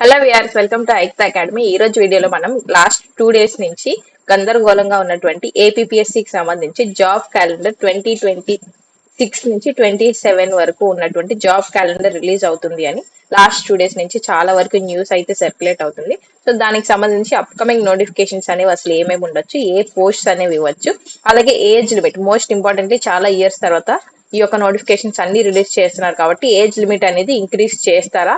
Hello viewers, welcome to Aikta academy. ఈ రోజు వీడియోలో మనం లాస్ట్ 2 days నుంచి గందరగోళంగా ఉన్నటువంటి ఏపీపీఎస్సికి సంబంధించి జాబ్ క్యాలెండర్ 2026 నుంచి 27 వరకు ఉన్నటువంటి జాబ్ క్యాలెండర్ రిలీజ్ అవుతుంది అని లాస్ట్ 2 days నుంచి చాలా వరకు న్యూస్ అయితే సర్క్యులేట్ అవుతుంది. సో దానికి సంబంధించి అప్కమింగ్ నోటిఫికేషన్స్ అనేవి అసలు ఏమేమి ఉండొచ్చు, ఏ పోస్ట్స్ అనేవి ఇవ్వచ్చు, అలాగే ఏజ్ లిమిట్ మోస్ట్ ఇంపార్టెంట్లీ చాలా ఇయర్స్ తర్వాత ఈ యొక్క నోటిఫికేషన్స్ అన్ని రిలీజ్ చేస్తున్నారు కాబట్టి ఏజ్ లిమిట్ అనేది ఇంక్రీజ్ చేస్తారా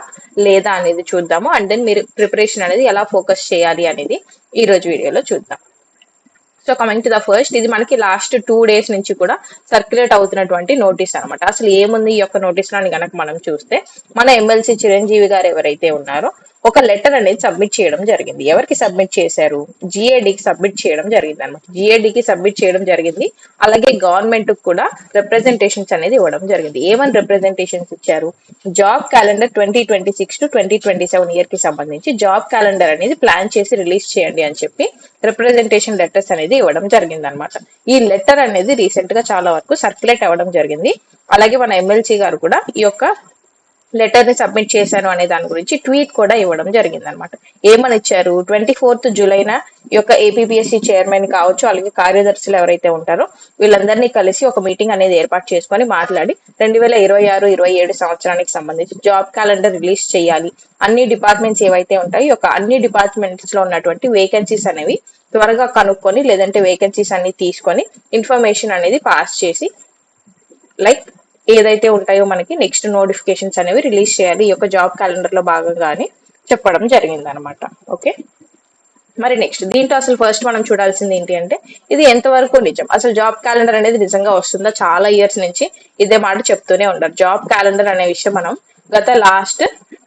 లేదా అనేది చూద్దాము. అండ్ దెన్ మీరు ప్రిపరేషన్ అనేది ఎలా ఫోకస్ చేయాలి అనేది ఈ రోజు వీడియోలో చూద్దాం. So coming to the first, ఇది మనకి లాస్ట్ 2 days నుంచి కూడా సర్క్యులేట్ అవుతున్నటువంటి నోటీస్ అనమాట. అసలు ఏముంది ఈ యొక్క నోటీస్ లో అని గనక మనం చూస్తే, మన ఎమ్మెల్సీ చిరంజీవి గారు ఎవరైతే ఉన్నారో ఒక లెటర్ అనేది సబ్మిట్ చేయడం జరిగింది. ఎవరికి సబ్మిట్ చేశారు? జిఏడికి సబ్మిట్ చేయడం జరిగింది అనమాట. జిఏడికి సబ్మిట్ చేయడం జరిగింది. అలాగే గవర్నమెంట్ కూడా రిప్రజెంటేషన్స్ అనేది ఇవ్వడం జరిగింది. ఏమని రిప్రజెంటేషన్స్ ఇచ్చారు? జాబ్ క్యాలెండర్ 2026 to 2027 ఇయర్ కి సంబంధించి జాబ్ క్యాలెండర్ అనేది ప్లాన్ చేసి రిలీజ్ చేయండి అని చెప్పి రిప్రజెంటేషన్ లెటర్స్ అనేది ఇవ్వడం జరిగింది అనమాట. ఈ లెటర్ అనేది రీసెంట్ గా చాలా వరకు సర్క్యులేట్ అవ్వడం జరిగింది. అలాగే మన ఎమ్మెల్సీ గారు కూడా ఈ యొక్క లెటర్ ని సబ్మిట్ చేశాను అనే దాని గురించి ట్వీట్ కూడా ఇవ్వడం జరిగింది అనమాట. ఏమని ఇచ్చారు? 24th జూలైన ఈ యొక్క ఏపీపీఎస్సీ చైర్మన్ కావచ్చు, అలాగే కార్యదర్శులు ఎవరైతే ఉంటారో వీళ్ళందరినీ కలిసి ఒక మీటింగ్ అనేది ఏర్పాటు చేసుకొని మాట్లాడి 2026-27 సంవత్సరానికి సంబంధించి జాబ్ క్యాలెండర్ రిలీజ్ చేయాలి. అన్ని డిపార్ట్మెంట్స్ ఏవైతే ఉంటాయో ఈ యొక్క అన్ని డిపార్ట్మెంట్స్ లో ఉన్నటువంటి వేకెన్సీస్ అనేవి త్వరగా కనుక్కొని, లేదంటే వేకెన్సీస్ అన్ని తీసుకొని ఇన్ఫర్మేషన్ అనేది పాస్ చేసి లైక్ ఏదైతే ఉంటాయో మనకి నెక్స్ట్ నోటిఫికేషన్స్ అనేవి రిలీజ్ చేయాలి ఈ యొక్క జాబ్ క్యాలెండర్ లో భాగంగా అని చెప్పడం జరిగింది అనమాట. ఓకే, మరి నెక్స్ట్ దీంట్లో అసలు ఫస్ట్ మనం చూడాల్సింది ఏంటి అంటే, ఇది ఎంతవరకు నిజం? అసలు జాబ్ క్యాలెండర్ అనేది నిజంగా వస్తుందా? చాలా ఇయర్స్ నుంచి ఇదే మాట చెప్తూనే ఉంటారు. జాబ్ క్యాలెండర్ అనే విషయం మనం గత లాస్ట్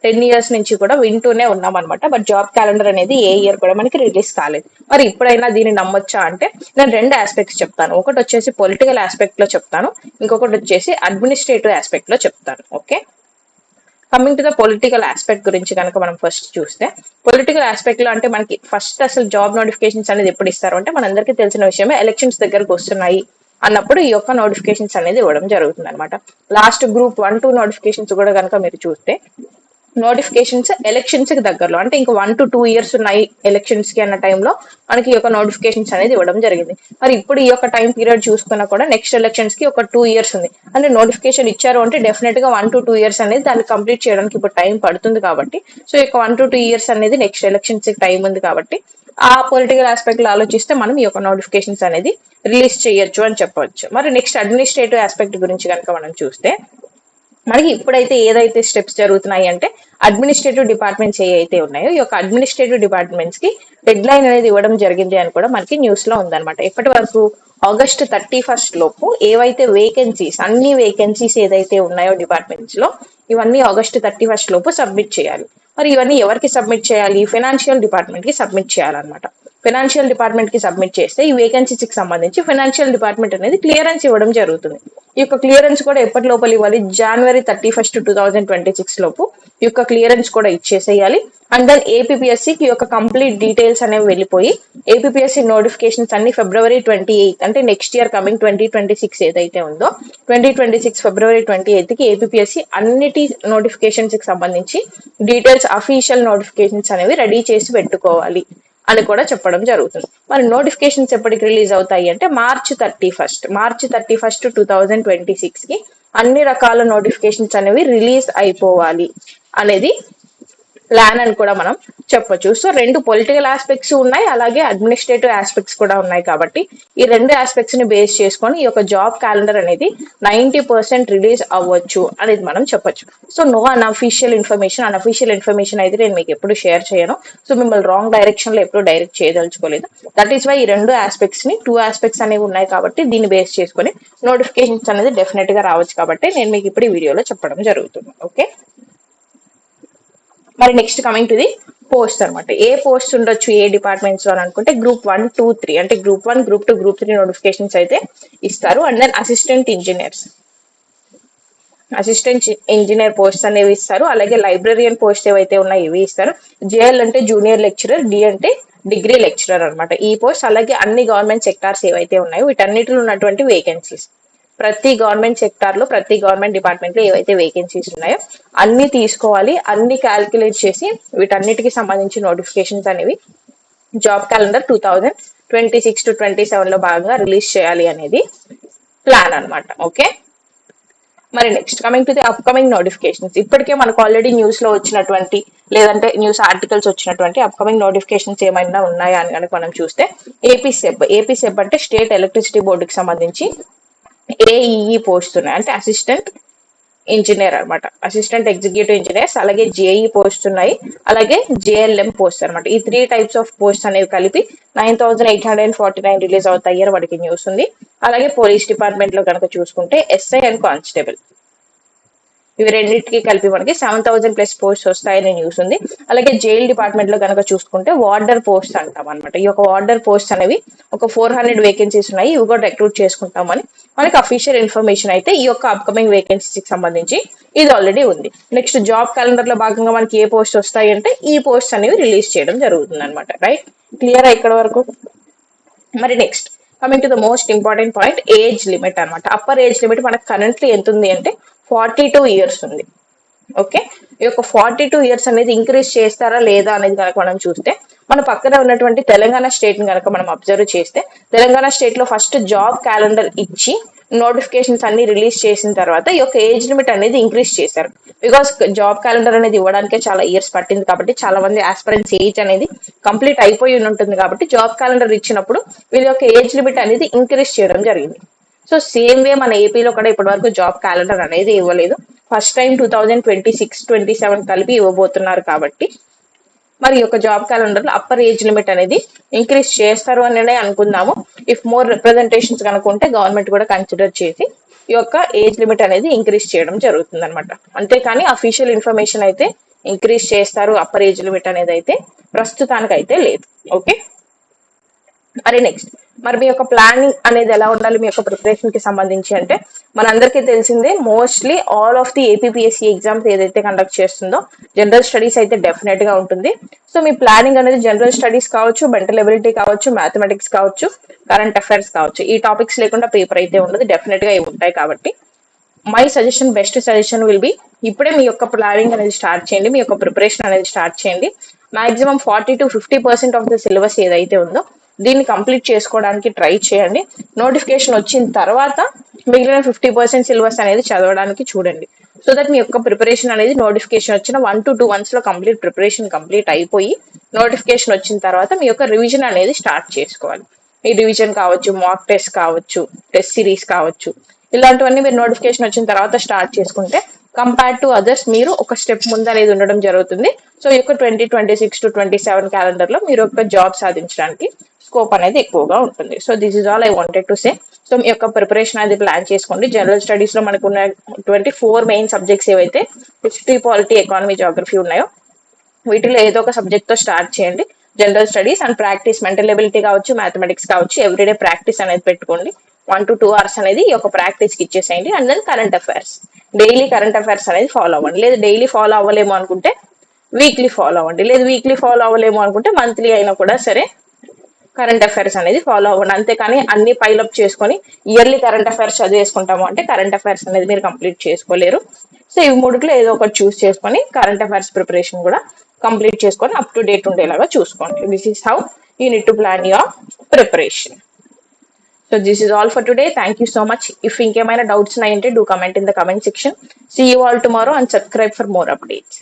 10 years నుంచి కూడా వింటూనే ఉన్నాం అనమాట. బట్ జాబ్ క్యాలెండర్ అనేది ఏ ఇయర్ కూడా మనకి రిలీజ్ కాలేదు. మరి ఇప్పుడైనా దీన్ని నమ్మొచ్చా అంటే, నేను 2 ఆస్పెక్ట్స్ చెప్తాను. ఒకటి వచ్చేసి పొలిటికల్ ఆస్పెక్ట్ లో చెప్తాను, ఇంకొకటి వచ్చేసి అడ్మినిస్ట్రేటివ్ ఆస్పెక్ట్ లో చెప్తాను. Okay, coming to the political aspect గురించి కనుక మనం ఫస్ట్ చూస్తే, పొలిటికల్ ఆస్పెక్ట్ లో అంటే మనకి ఫస్ట్ అసలు జాబ్ నోటిఫికేషన్స్ అనేది ఎప్పుడు ఇస్తారు అంటే, మనందరికీ తెలిసిన విషయమే, ఎలక్షన్స్ దగ్గరకు వస్తున్నాయి అన్నప్పుడు ఈ యొక్క నోటిఫికేషన్స్ అనేది ఇవ్వడం జరుగుతుంది అనమాట. లాస్ట్ గ్రూప్ 1-2 నోటిఫికేషన్స్ కూడా కనుక మీరు చూస్తే, నోటిఫికేషన్స్ ఎలక్షన్స్ కి దగ్గరలో అంటే ఇంకా 1 to 2 years ఉన్నాయి ఎలక్షన్స్ కి అన్న టైంలో మనకి ఈ యొక్క నోటిఫికేషన్స్ అనేది ఇవ్వడం జరిగింది. మరి ఇప్పుడు ఈ యొక్క టైం పీరియడ్ చూసుకున్నా కూడా నెక్స్ట్ ఎలక్షన్స్ కి ఒక 2 years ఉంది. అంటే నోటిఫికేషన్ ఇచ్చారు అంటే డెఫినెట్ గా 1 to 2 years అనేది దాన్ని కంప్లీట్ చేయడానికి ఇప్పుడు టైం పడుతుంది కాబట్టి, సో ఈ యొక్క 1 to 2 years అనేది నెక్స్ట్ ఎలక్షన్స్ కి టైం ఉంది కాబట్టి ఆ పొలిటికల్ ఆస్పెక్ట్ లో ఆలోచిస్తే మనం ఈ యొక్క నోటిఫికేషన్స్ అనేది రిలీజ్ చేయొచ్చు అని చెప్పవచ్చు. మరి నెక్స్ట్ అడ్మినిస్ట్రేటివ్ ఆస్పెక్ట్ గురించి కనుక మనం చూస్తే, మనకి ఇప్పుడైతే ఏదైతే స్టెప్స్ జరుగుతున్నాయి అంటే, అడ్మినిస్ట్రేటివ్ డిపార్ట్మెంట్స్ ఏవైతే ఉన్నాయో ఈ యొక్క అడ్మినిస్ట్రేటివ్ డిపార్ట్మెంట్స్ కి డెడ్ లైన్ అనేది ఇవ్వడం జరిగింది అని కూడా మనకి న్యూస్ లో ఉందన్నమాట. ఇప్పటి వరకు August 31st లోపు ఏవైతే వేకెన్సీస్, అన్ని వేకెన్సీస్ ఏదైతే ఉన్నాయో డిపార్ట్మెంట్స్ లో ఇవన్నీ August 31st లోపు సబ్మిట్ చేయాలి. మరి ఇవన్నీ ఎవరికి సబ్మిట్ చేయాలి? ఫైనాన్షియల్ డిపార్ట్మెంట్ కి సబ్మిట్ చేయాలన్నమాట. ఫైనాన్షియల్ డిపార్ట్మెంట్ కి సబ్మిట్ చేస్తే ఈ వేకెన్సీస్ కి సంబంధించి ఫైనాన్షియల్ డిపార్ట్మెంట్ అనేది క్లియరెన్స్ ఇవ్వడం జరుగుతుంది. ఈ యొక్క క్లియరెన్స్ కూడా ఎప్పటి లోపల ఇవ్వాలి? January 31st, 2026 లోపు ఈ యొక్క క్లియరెన్స్ కూడా ఇచ్చేసేయాలి. అండ్ దెన్ ఏపీపీఎస్సీకి యొక్క కంప్లీట్ డీటెయిల్స్ అనేవి వెళ్ళిపోయి ఏపీపీఎస్సీ నోటిఫికేషన్స్ అన్ని February 28 అంటే నెక్స్ట్ ఇయర్ కమింగ్ 2026 ఏదైతే ఉందో 2026 February 28 కి ఏపీపీఎస్సీ అన్నిటి నోటిఫికేషన్స్ కి సంబంధించి డీటెయిల్స్, అఫీషియల్ నోటిఫికేషన్స్ అనేవి రెడీ చేసి పెట్టుకోవాలి అని కూడా చెప్పడం జరుగుతుంది. మరి నోటిఫికేషన్స్ ఎప్పటికి రిలీజ్ అవుతాయి అంటే March 31st, 2026 కి అన్ని రకాల నోటిఫికేషన్స్ అనేవి రిలీజ్ అయిపోవాలి అనేది ప్లాన్ అని కూడా మనం చెప్పొచ్చు. సో 2 పొలిటికల్ ఆస్పెక్ట్స్ ఉన్నాయి, అలాగే అడ్మినిస్ట్రేటివ్ ఆస్పెక్ట్స్ కూడా ఉన్నాయి. కాబట్టి ఈ 2 ఆస్పెక్ట్స్ ని బేస్ చేసుకొని ఈ యొక్క జాబ్ క్యాలెండర్ అనేది 90% రిలీజ్ అవ్వచ్చు అనేది మనం చెప్పొచ్చు. సో నో అన్అఫీషియల్ ఇన్ఫర్మేషన్ అయితే నేను మీకు ఎప్పుడు షేర్ చేయను. సో మిమ్మల్ని రాంగ్ డైరెక్షన్ లో ఎప్పుడు డైరెక్ట్ చేయదలుచుకోలేదు. దట్ ఈస్ వై ఈ 2 ఆస్పెక్ట్స్ ని 2 ఆస్పెక్ట్స్ అనేవి ఉన్నాయి కాబట్టి దీన్ని బేస్ చేసుకొని నోటిఫికేషన్స్ అనేది డెఫినెట్ గా రావచ్చు కాబట్టి నేను మీకు ఇప్పుడు ఈ వీడియోలో చెప్పడం జరుగుతుంది. ఓకే, మరి next coming to the post అనమాట. ఏ పోస్ట్ ఉండొచ్చు ఏ డిపార్ట్మెంట్స్ లో అని అనుకుంటే, Group 1, 2, 3 అంటే Group 1, Group 2, Group 3 నోటిఫికేషన్స్ అయితే ఇస్తారు. And then assistant engineer post అనేవి ఇస్తారు. అలాగే లైబ్రరియన్ పోస్ట్ ఏవైతే ఉన్నాయో ఇవి ఇస్తారు. JL అంటే జూనియర్ లెక్చరర్, D అంటే డిగ్రీ లెక్చరర్ అనమాట ఈ పోస్ట్. అలాగే అన్ని గవర్నమెంట్ సెక్టార్స్ ఏవైతే ఉన్నాయో వీటన్నిటిలో ఉన్నటువంటి వేకెన్సీస్. ప్రతి గవర్నమెంట్ సెక్టార్ లో ప్రతి గవర్నమెంట్ డిపార్ట్మెంట్ లో ఏవైతే వేకెన్సీస్ ఉన్నాయో అన్ని తీసుకోవాలి, అన్ని క్యాల్కులేట్ చేసి వీటన్నిటికి సంబంధించి నోటిఫికేషన్స్ అనేవి జాబ్ క్యాలెండర్ 2026 to 27 లో భాగంగా రిలీజ్ చేయాలి అనేది ప్లాన్ అన్నమాట. ఓకే, మరి next coming to the upcoming notifications. ఇప్పటికే మనకు ఆల్రెడీ న్యూస్ లో వచ్చినటువంటి లేదంటే న్యూస్ ఆర్టికల్స్ వచ్చినటువంటి అప్కమింగ్ నోటిఫికేషన్స్ ఏమైనా ఉన్నాయా అని కనుక మనం చూస్తే ఏపీ సెబ్ అంటే స్టేట్ ఎలక్ట్రిసిటీ బోర్డుకి సంబంధించి ఏఈఈ పోస్ట్ ఉన్నాయి, అంటే అసిస్టెంట్ ఇంజనీర్ అన్నమాట, అసిస్టెంట్ ఎగ్జిక్యూటివ్ ఇంజనీర్స్. అలాగే జేఈ పోస్ట్ ఉన్నాయి, అలాగే జేఎల్ఎం పోస్ట్ అన్నమాట. ఈ 3 types ఆఫ్ పోస్ట్ అనేవి కలిపి 9849 రిలీజ్ అవుతాయి అని వాడికి న్యూస్ ఉంది. అలాగే పోలీస్ డిపార్ట్మెంట్ లో కనుక చూసుకుంటే ఎస్ఐ అండ్ కానిస్టేబుల్, ఇవి రెండింటికి కలిపి మనకి 7,000+ పోస్ట్ వస్తాయని న్యూస్ ఉంది. అలాగే జైల్ డిపార్ట్మెంట్ లో కనుక చూసుకుంటే వార్డర్ పోస్ట్ అంటాం అనమాట. ఈ యొక్క వార్డర్ పోస్ట్ అనేవి ఒక 400 వేకెన్సీస్ ఉన్నాయి, ఇవి కూడా రిక్రూట్ చేసుకుంటామని మనకి అఫీషియల్ ఇన్ఫర్మేషన్ అయితే ఈ యొక్క అప్కమింగ్ వేకెన్సీకి సంబంధించి ఇది ఆల్రెడీ ఉంది. నెక్స్ట్ జాబ్ క్యాలెండర్ లో భాగంగా మనకి ఏ పోస్ట్ వస్తాయి అంటే ఈ పోస్ట్ అనేవి రిలీజ్ చేయడం జరుగుతుంది అనమాట. రైట్, క్లియర్ ఇక్కడ వరకు? మరి next coming to the most important point, age limit అనమాట. అప్పర్ ఏజ్ లిమిట్ మనకు కరెంట్లీ ఎంత ఉంది అంటే 42 years ఉంది. ఓకే, ఈ యొక్క 42 years అనేది ఇంక్రీజ్ చేస్తారా లేదా అనేది కనుక మనం చూస్తే మన పక్కన ఉన్నటువంటి తెలంగాణ స్టేట్ ని కనుక మనం అబ్జర్వ్ చేస్తే తెలంగాణ స్టేట్ లో ఫస్ట్ జాబ్ క్యాలెండర్ ఇచ్చి నోటిఫికేషన్స్ అన్ని రిలీజ్ చేసిన తర్వాత ఈ యొక్క ఏజ్ లిమిట్ అనేది ఇంక్రీజ్ చేశారు. బికాస్ జాబ్ క్యాలెండర్ అనేది ఇవ్వడానికే చాలా ఇయర్స్ పట్టింది కాబట్టి చాలా మంది ఆస్పిరెంట్స్ ఏజ్ అనేది కంప్లీట్ అయిపోయి ఉంటుంది కాబట్టి జాబ్ క్యాలెండర్ ఇచ్చినప్పుడు వీళ్ళ యొక్క ఏజ్ లిమిట్ అనేది ఇంక్రీజ్ చేయడం జరిగింది. సో సేమ్ వే మన ఏపీలో కూడా ఇప్పటి వరకు జాబ్ క్యాలెండర్ అనేది ఇవ్వలేదు. ఫస్ట్ టైం 2026-27 కలిపి ఇవ్వబోతున్నారు కాబట్టి మరి యొక్క జాబ్ క్యాలెండర్ లో అప్పర్ ఏజ్ లిమిట్ అనేది ఇంక్రీజ్ చేస్తారు అని అనుకుందాము. ఇఫ్ మోర్ రిప్రజెంటేషన్స్ కనుకుంటే గవర్నమెంట్ కూడా కన్సిడర్ చేసి ఈ యొక్క ఏజ్ లిమిట్ అనేది ఇంక్రీజ్ చేయడం జరుగుతుంది అనమాట. అంతేకాని అఫీషియల్ ఇన్ఫర్మేషన్ అయితే ఇంక్రీజ్ చేస్తారు అప్పర్ ఏజ్ లిమిట్ అనేది అయితే ప్రస్తుతానికి అయితే లేదు. ఓకే, మరి నెక్స్ట్ మరి మీ యొక్క ప్లానింగ్ అనేది ఎలా ఉండాలి మీ యొక్క ప్రిపరేషన్ కి సంబంధించి అంటే మనందరికీ తెలిసిందే, mostly all of the APPSC exams ఏదైతే కండక్ట్ చేస్తుందో జనరల్ స్టడీస్ అయితే డెఫినెట్ గా ఉంటుంది. సో మీ ప్లానింగ్ అనేది జనరల్ స్టడీస్ కావచ్చు, మెంటల్ ఎబిలిటీ కావచ్చు, మ్యాథమెటిక్స్ కావచ్చు, కరెంట్ అఫైర్స్ కావచ్చు, ఈ టాపిక్స్ లేకుండా పేపర్ అయితే ఉండదు, డెఫినెట్ గా ఇవి ఉంటాయి. కాబట్టి my suggestion, best suggestion will be ఇప్పుడే మీ యొక్క ప్లానింగ్ అనేది స్టార్ట్ చేయండి, మీ యొక్క ప్రిపరేషన్ అనేది స్టార్ట్ చేయండి. మాక్సిమం 40-50% ఆఫ్ ద సిలబస్ ఏదైతే ఉందో దీన్ని కంప్లీట్ చేసుకోవడానికి ట్రై చేయండి. నోటిఫికేషన్ వచ్చిన తర్వాత మిగిలిన 50% సిలబస్ అనేది చదవడానికి చూడండి. సో దట్ మీ యొక్క ప్రిపరేషన్ అనేది నోటిఫికేషన్ వచ్చిన 1 to 2 months లో ప్రిపరేషన్ కంప్లీట్ అయిపోయి నోటిఫికేషన్ వచ్చిన తర్వాత మీ యొక్క రివిజన్ అనేది స్టార్ట్ చేసుకోవాలి. ఈ రివిజన్ కావచ్చు, మాక్ టెస్ట్ కావచ్చు, టెస్ట్ సిరీస్ కావచ్చు, ఇలాంటివన్నీ మీరు నోటిఫికేషన్ వచ్చిన తర్వాత స్టార్ట్ చేసుకుంటే కంపేర్ టు అదర్స్ మీరు ఒక స్టెప్ ముందు అనేది ఉండడం జరుగుతుంది. సో ఈ యొక్క 2026-27 క్యాలెండర్ లో మీరు ఒక జాబ్ సాధించడానికి స్కోప్ అనేది ఎక్కువగా ఉంటుంది. So this is all I wanted to say. So మీ యొక్క ప్రిపరేషన్ అనేది ప్లాన్ చేసుకోండి. జనరల్ స్టడీస్ లో మనకు ఉన్నటువంటి 4 మెయిన్ సబ్జెక్ట్స్ ఏవైతే హిస్టరీ, పాలిటీ, ఎకానమీ, జాగ్రఫీ ఉన్నాయో వీటిలో ఏదో ఒక సబ్జెక్ట్ తో స్టార్ట్ చేయండి. General studies and practice, mental ability కావచ్చు, మ్యాథమెటిక్స్ కావచ్చు, ఎవ్రీడే ప్రాక్టీస్ అనేది పెట్టుకోండి. 1 to 2 hours అనేది ఈ యొక్క ప్రాక్టీస్ కి ఇచ్చేసేయండి. And then current affairs, daily current affairs అనేది ఫాలో అవ్వండి. లేదు డైలీ ఫాలో అవ్వలేము అనుకుంటే వీక్లీ ఫాలో అవ్వండి. లేదు వీక్లీ ఫాలో అవ్వలేము అనుకుంటే మంత్లీ అయినా కూడా సరే కరెంట్ అఫైర్స్ అనేది ఫాలో అవ్వండి. అంతేకాని అన్ని పైలప్ చేసుకొని ఇయర్లీ కరెంట్ అఫైర్స్ చదివేసుకుంటాము అంటే కరెంట్ అఫైర్స్ అనేది మీరు కంప్లీట్ చేసుకోలేరు. సో ఈ మూడిట్లో ఏదో ఒకటి చూస్ చేసుకొని కరెంట్ అఫైర్స్ ప్రిపరేషన్ కూడా కంప్లీట్ చేసుకొని అప్ టు డేట్ ఉండేలాగా చూసుకోండి. This is how you need to plan your preparation. So this is all for today. Thank you so much. If ఇంకేమైనా డౌట్స్ ఉన్నాయంటే do comment in the comment section. See you all tomorrow and subscribe for more updates.